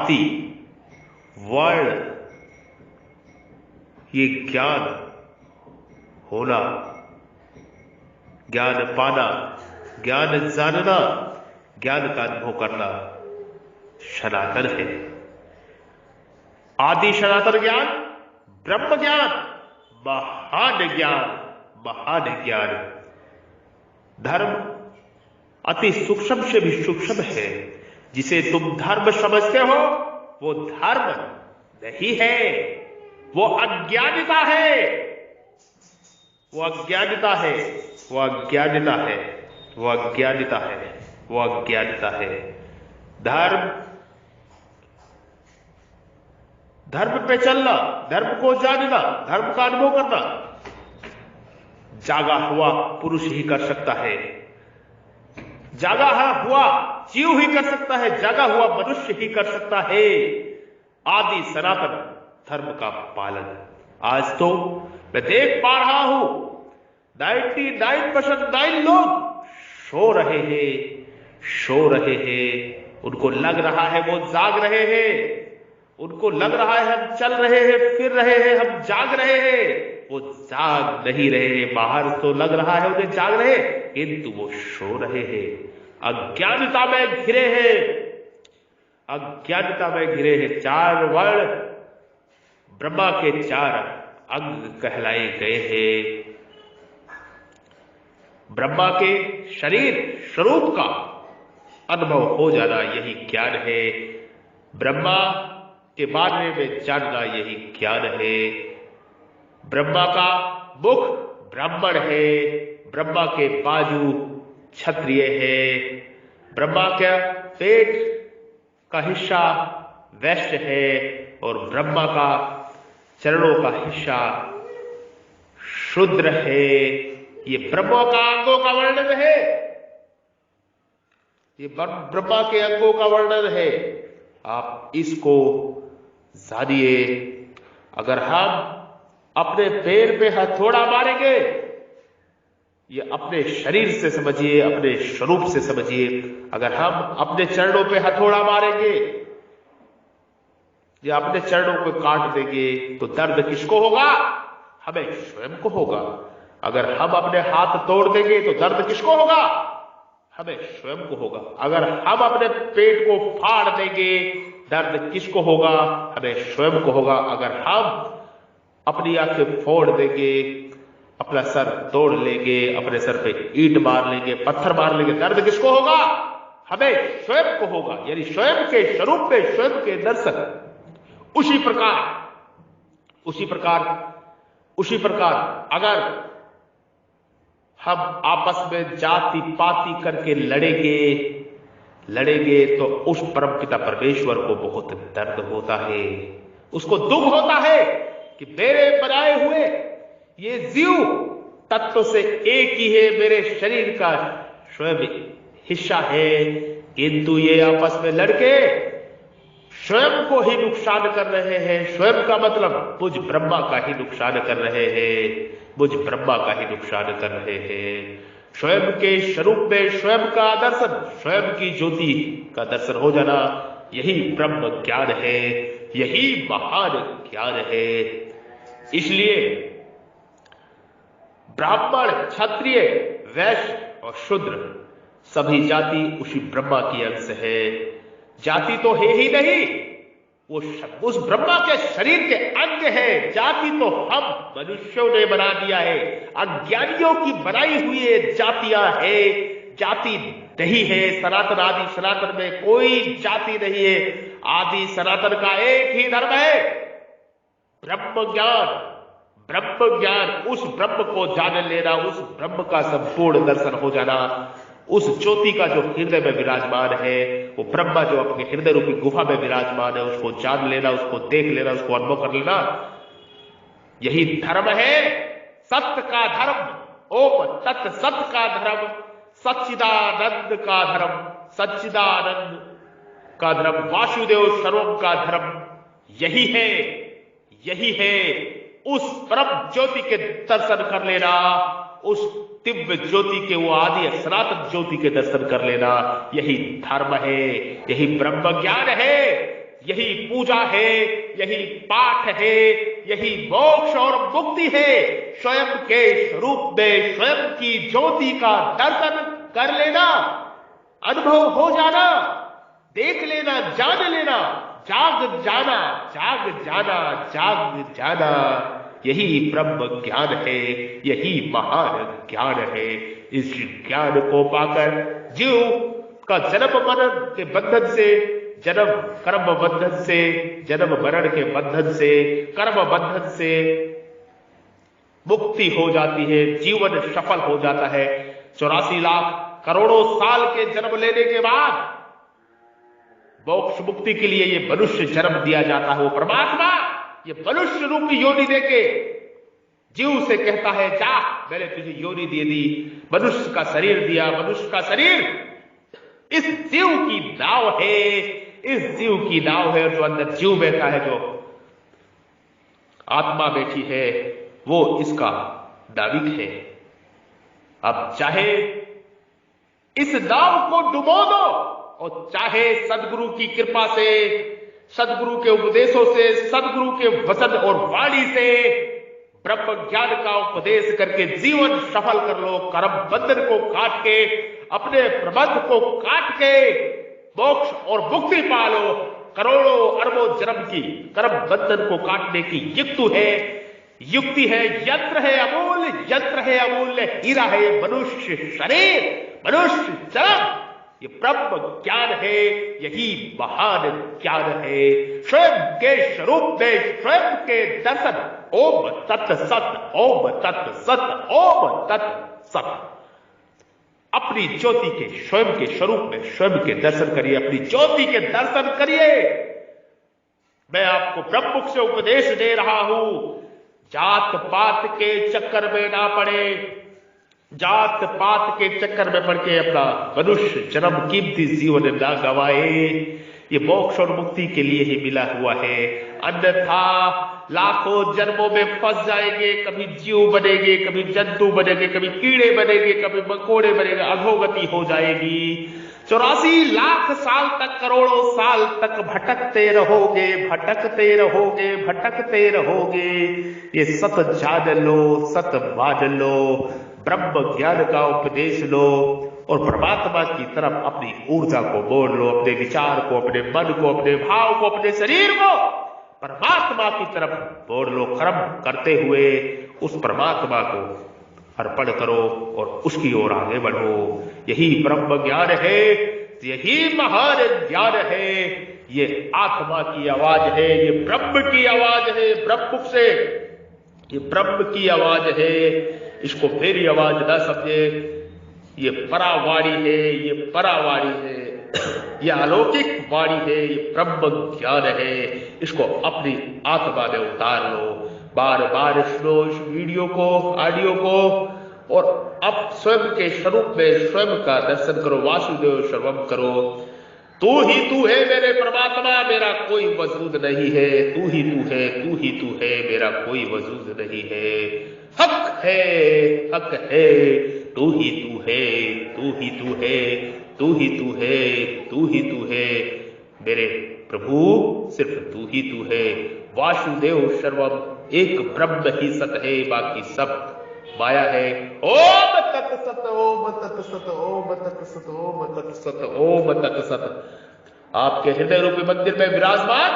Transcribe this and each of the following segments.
जाति, वर्ण, ये ज्ञान होना, ज्ञान पाना, ज्ञान जानना, ज्ञान का अनुभव करना सनातन है। आदि सनातन ज्ञान, ब्रह्म ज्ञान, महान ज्ञान, महान ज्ञान। धर्म अति सूक्ष्म से भी सूक्ष्म है। जिसे तुम धर्म समझते हो वो धर्म नहीं है, वो अज्ञानता है, वो अज्ञानता है, वो अज्ञानता है, वो अज्ञानता है, वो अज्ञानता है। धर्म, धर्म पे चलना, धर्म को जानना, धर्म का अनुभव करना जागा हुआ पुरुष ही कर सकता है, जागा हुआ जीव ही कर सकता है, जागा हुआ मनुष्य ही कर सकता है आदि सनातन धर्म का पालन। आज तो मैं देख पा रहा हूं 99% लोग सो रहे हैं, सो रहे हैं। उनको लग रहा है वो जाग रहे हैं, उनको लग रहा है हम चल रहे हैं, फिर रहे हैं, हम जाग रहे हैं। वो जाग नहीं रहे हैं। बाहर तो लग रहा है उन्हें जाग रहे, किंतु वो सो रहे हैं। अज्ञानता में घिरे हैं, अज्ञानता में घिरे हैं। 4 वर्ण ब्रह्मा के 4 अंग कहलाए गए हैं। ब्रह्मा के शरीर स्वरूप का अनुभव हो जाना यही ज्ञान है। ब्रह्मा के बारे में जानना यही ज्ञान है। ब्रह्मा का मुख ब्राह्मण है, ब्रह्मा के बाजू क्षत्रिय है, ब्रह्मा का पेट का हिस्सा वैश्य है और ब्रह्मा का चरणों का हिस्सा शूद्र है। ये ब्रह्मा का अंगों का वर्णन है, ये ब्रह्मा के अंगों का वर्णन है। आप इसको जानिए। अगर हम अपने पैर पे हथौड़ा मारेंगे, ये अपने शरीर से समझिए, अपने स्वरूप से समझिए। अगर हम अपने चरणों पे हथौड़ा मारेंगे या अपने चरणों को काट देंगे तो दर्द किसको होगा? हमें स्वयं को होगा। अगर हम अपने हाथ तोड़ देंगे तो दर्द किसको होगा? हमें स्वयं को होगा। अगर हम अपने पेट को फाड़ देंगे दर्द किसको होगा? हमें स्वयं को होगा। अगर हम अपनी आंखें फोड़ देंगे, अपना सर तोड़ लेंगे, अपने सर पे ईंट मार लेंगे, पत्थर मार लेंगे, दर्द किसको होगा? हमें स्वयं को होगा। यानी स्वयं के स्वरूप में स्वयं के दर्शन। उसी प्रकार अगर हम आपस में जाति पाति करके लड़ेंगे तो उस परमपिता परमेश्वर को बहुत दर्द होता है। उसको दुख होता है कि मेरे बनाए हुए ये जीव तत्व से एक ही है, मेरे शरीर का स्वयं हिस्सा है, किंतु ये आपस में लड़के स्वयं को ही नुकसान कर रहे हैं। स्वयं का मतलब मुझ ब्रह्मा का ही नुकसान कर रहे हैं, मुझ ब्रह्मा का ही नुकसान कर रहे हैं। स्वयं के स्वरूप में स्वयं का दर्शन, स्वयं की ज्योति का दर्शन हो जाना, यही ब्रह्म ज्ञान है, यही महान ज्ञान है। इसलिए ब्राह्मण, क्षत्रिय, वैश्य और शूद्र सभी जाति उसी ब्रह्मा की अंश है। जाति तो है ही नहीं, वो उस ब्रह्मा के शरीर के अंग है। जाति तो हम मनुष्यों ने बना दिया है, अज्ञानियों की बनाई हुई जातियां है। जाति नहीं है। सनातन आदि सनातन में कोई जाति नहीं है। आदि सनातन का एक ही धर्म है, ब्रह्म ज्ञान। ब्रह्म ज्ञान, उस ब्रह्म को जान लेना, उस ब्रह्म का संपूर्ण दर्शन हो जाना, उस ज्योति का जो हृदय में विराजमान है, वो ब्रह्मा जो अपने हृदय रूपी गुफा में विराजमान है, उसको जान लेना, उसको देख लेना, उसको अनुभव कर लेना, यही धर्म है। सत्य का धर्म, ओम तत् सत्य का धर्म, सच्चिदानंद का धर्म, सच्चिदानंद का धर्म, वासुदेव सर्वम का धर्म यही है, यही है। उस परम ज्योति के दर्शन कर लेना, उस दिव्य ज्योति के, वो आदि सनातन ज्योति के दर्शन कर लेना, यही धर्म है, यही ब्रह्म ज्ञान है। यही पूजा है, यही पाठ है, यही मोक्ष और मुक्ति है। स्वयं के स्वरूप में स्वयं की ज्योति का दर्शन कर लेना, अनुभव हो जाना, देख लेना, जान लेना, जाग जाना, जाग जाना, जाग जाना, यही ब्रह्म ज्ञान है, यही महान ज्ञान है। इस ज्ञान को पाकर जीव का जन्म मरण के बंधन से, जन्म कर्म बंधन से, जन्म मरण के बंधन से, कर्म बंधन से मुक्ति हो जाती है, जीवन सफल हो जाता है। 84 लाख करोड़ों साल के जन्म लेने के बाद मोक्ष मुक्ति के लिए ये मनुष्य जन्म दिया जाता है। वो परमात्मा ये मनुष्य रूपी योनि देके जीव से कहता है, जा मैंने तुझे योनि दे दी, मनुष्य का शरीर दिया। मनुष्य का शरीर इस जीव की नाव है, इस जीव की नाव है। जो अंदर जीव बैठा है, जो आत्मा बैठी है, वो इसका नाविक है। अब चाहे इस नाव को डुबो दो और चाहे सदगुरु की कृपा से, सदगुरु के उपदेशों से, सदगुरु के वचन और वाणी से ब्रह्म ज्ञान का उपदेश करके जीवन सफल कर लो। कर्म बंधन को काट के, अपने प्रबंध को काट के मोक्ष और मुक्ति पा लो। करोड़ों अरबों जन्म की कर्म बंधन को काटने की युक्ति है, यंत्र है अमूल्य, यंत्र है अमूल्य, हीरा है मनुष्य शरीर, मनुष्य जन्म। ये ब्रह्म ज्ञान है, यही महान ज्ञान है। स्वयं के स्वरूप में स्वयं के दर्शन। ओम तत् सत, ओम तत् सत, ओम तत् सत। अपनी ज्योति के, स्वयं के स्वरूप में स्वयं के दर्शन करिए, अपनी ज्योति के दर्शन करिए। मैं आपको ब्रह्ममुख से उपदेश दे रहा हूं, जात पात के चक्कर में ना पड़े, जात पात के चक्कर में पड़ के अपना मनुष्य जन्म कीमती जीवन ना गवाए। ये मोक्ष और मुक्ति के लिए ही मिला हुआ है, अन्यथा लाखों जन्मों में फंस जाएंगे। कभी जीव बनेंगे, कभी जंतु बनेंगे, कभी कीड़े बनेंगे, कभी मकोड़े बनेंगे, अधोगति हो जाएगी। 84 लाख साल तक, करोड़ों साल तक भटकते रहोगे, भटकते रहोगे, भटकते रहोगे। ये सत जान लो, सत मान लो, ब्रह्म ज्ञान का उपदेश लो और परमात्मा की तरफ अपनी ऊर्जा को मोड़ लो। अपने विचार को, अपने मन को, अपने भाव को, अपने शरीर को परमात्मा की तरफ मोड़ लो। कर्म करते हुए उस परमात्मा को अर्पण करो और उसकी ओर आगे बढ़ो। यही ब्रह्म ज्ञान है, यही महान ज्ञान है। ये आत्मा की आवाज है, ये ब्रह्म की आवाज है, ब्रह्म से ये ब्रह्म की आवाज है। इसको मेरी आवाज ना समझे, ये परावाणी है, ये परावाणी है, ये अलौकिक वाणी है, ये ब्रह्म ज्ञान है। इसको अपनी आत्मा में उतार लो। बार बार सुनो इस वीडियो को, ऑडियो को, और अब स्वयं के स्वरूप में स्वयं का दर्शन करो, वासुदेव सर्वम करो। तू ही तू है मेरे परमात्मा, मेरा कोई वजूद नहीं है। तू ही तू है, तू ही तू है, मेरा कोई वजूद नहीं है। हक है, हक है, तू ही तू है, तू ही तू है, तू ही तू है, तू ही तू है। मेरे प्रभु सिर्फ तू ही तू है। वासुदेव सर्वम, एक ब्रह्म ही सत है, बाकी सब माया है। ओम तत् सत, ओम तत् सत, ओम तत् सत, ओम तत् सत, ओम तत् सत। आपके हृदय रूपी मंदिर में विराजमान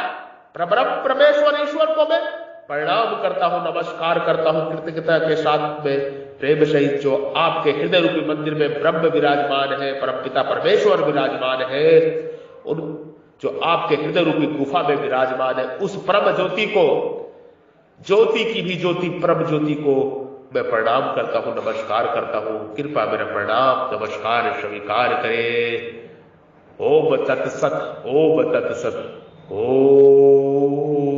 परब्रह्म परमेश्वर ईश्वर को मैं प्रणाम करता हूं, नमस्कार करता हूं कृतज्ञता के साथ में, प्रेम सहित। जो आपके हृदय रूपी मंदिर में ब्रह्म विराजमान है, परम पिता परमेश्वर विराजमान है, उन जो आपके हृदय रूपी गुफा में विराजमान है, उस परम ज्योति को, ज्योति की भी ज्योति परम ज्योति को मैं प्रणाम करता हूं, नमस्कार करता हूं। कृपा मेरा प्रणाम नमस्कार स्वीकार करे। ओम तत्सत, ओम तत्सत, ओम।